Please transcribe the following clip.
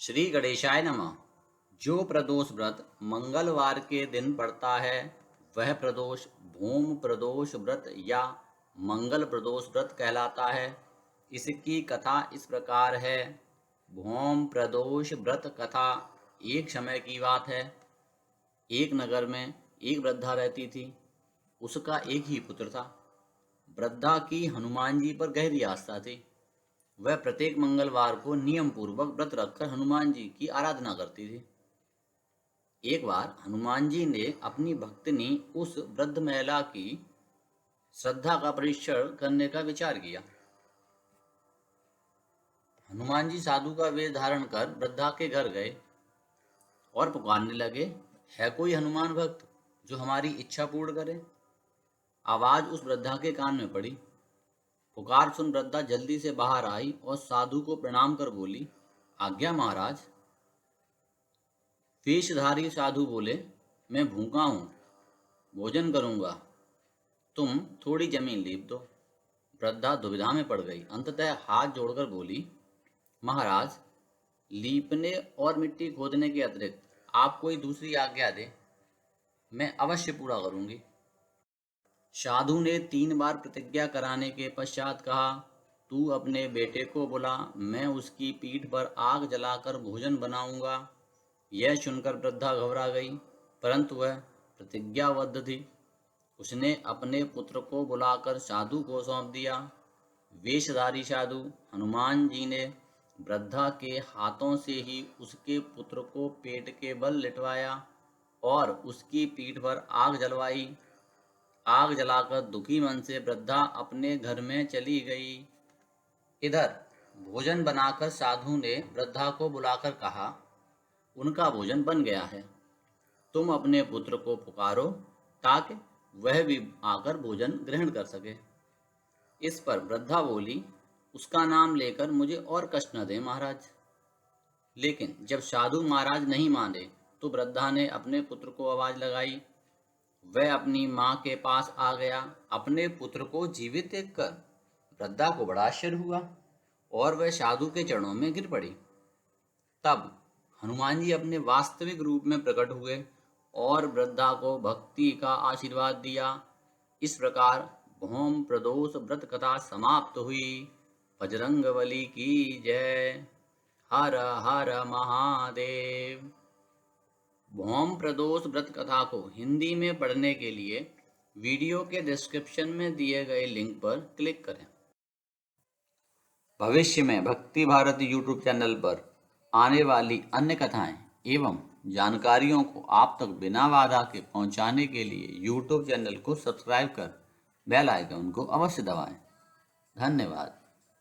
श्री गणेशाय नमः। जो प्रदोष व्रत मंगलवार के दिन पड़ता है वह प्रदोष भूम प्रदोष व्रत या मंगल प्रदोष व्रत कहलाता है। इसकी कथा इस प्रकार है। भूम प्रदोष व्रत कथा। एक समय की बात है। एक नगर में एक वृद्धा रहती थी। उसका एक ही पुत्र था। वृद्धा की हनुमान जी पर गहरी आस्था थी। वह प्रत्येक मंगलवार को नियम पूर्वक व्रत रखकर हनुमान जी की आराधना करती थी। एक बार हनुमान जी ने अपनी भक्तिनी उस वृद्ध महिला की श्रद्धा का परीक्षण करने का विचार किया। हनुमान जी साधु का वेश धारण कर वृद्धा के घर गए और पुकारने लगे, है कोई हनुमान भक्त जो हमारी इच्छा पूर्ण करे? आवाज उस वृद्धा के कान में पड़ी। पुकार सुन वृद्धा जल्दी से बाहर आई और साधु को प्रणाम कर बोली, आज्ञा महाराज। वेशधारी साधु बोले, मैं भूखा हूँ, भोजन करूँगा, तुम थोड़ी जमीन लीप दो। वृद्धा दुविधा में पड़ गई। अंततः हाथ जोड़कर बोली, महाराज, लीपने और मिट्टी खोदने के अतिरिक्त आप कोई दूसरी आज्ञा दे, मैं अवश्य पूरा करूँगी। साधु ने 3 बार प्रतिज्ञा कराने के पश्चात कहा, तू अपने बेटे को बुला, मैं उसकी पीठ पर आग जलाकर भोजन बनाऊंगा। यह सुनकर वृद्धा घबरा गई, परंतु वह प्रतिज्ञाबद्ध थी। उसने अपने पुत्र को बुलाकर साधु को सौंप दिया। वेशधारी साधु हनुमान जी ने वृद्धा के हाथों से ही उसके पुत्र को पेट के बल लिटवाया और उसकी पीठ पर आग जलवाई। आग जलाकर दुखी मन से वृद्धा अपने घर में चली गई। इधर भोजन बनाकर साधु ने वृद्धा को बुलाकर कहा, उनका भोजन बन गया है, तुम अपने पुत्र को पुकारो ताकि वह भी आकर भोजन ग्रहण कर सके। इस पर वृद्धा बोली, उसका नाम लेकर मुझे और कष्ट न दे महाराज। लेकिन जब साधु महाराज नहीं माने तो वृद्धा ने अपने पुत्र को आवाज लगाई। वह अपनी माँ के पास आ गया। अपने पुत्र को जीवित देखकर वृद्धा को बड़ा आश्चर्य हुआ और वह साधु के चरणों में गिर पड़ी। तब हनुमान जी अपने वास्तविक रूप में प्रकट हुए और वृद्धा को भक्ति का आशीर्वाद दिया। इस प्रकार भौम प्रदोष व्रत कथा समाप्त हुई। बजरंगबली की जय। हर हर महादेव। भौम प्रदोष व्रत कथा को हिंदी में पढ़ने के लिए वीडियो के डिस्क्रिप्शन में दिए गए लिंक पर क्लिक करें। भविष्य में भक्ति भारती यूट्यूब चैनल पर आने वाली अन्य कथाएं एवं जानकारियों को आप तक बिना बाधा के पहुंचाने के लिए यूट्यूब चैनल को सब्सक्राइब कर बेल आइकन को अवश्य दबाएं। धन्यवाद।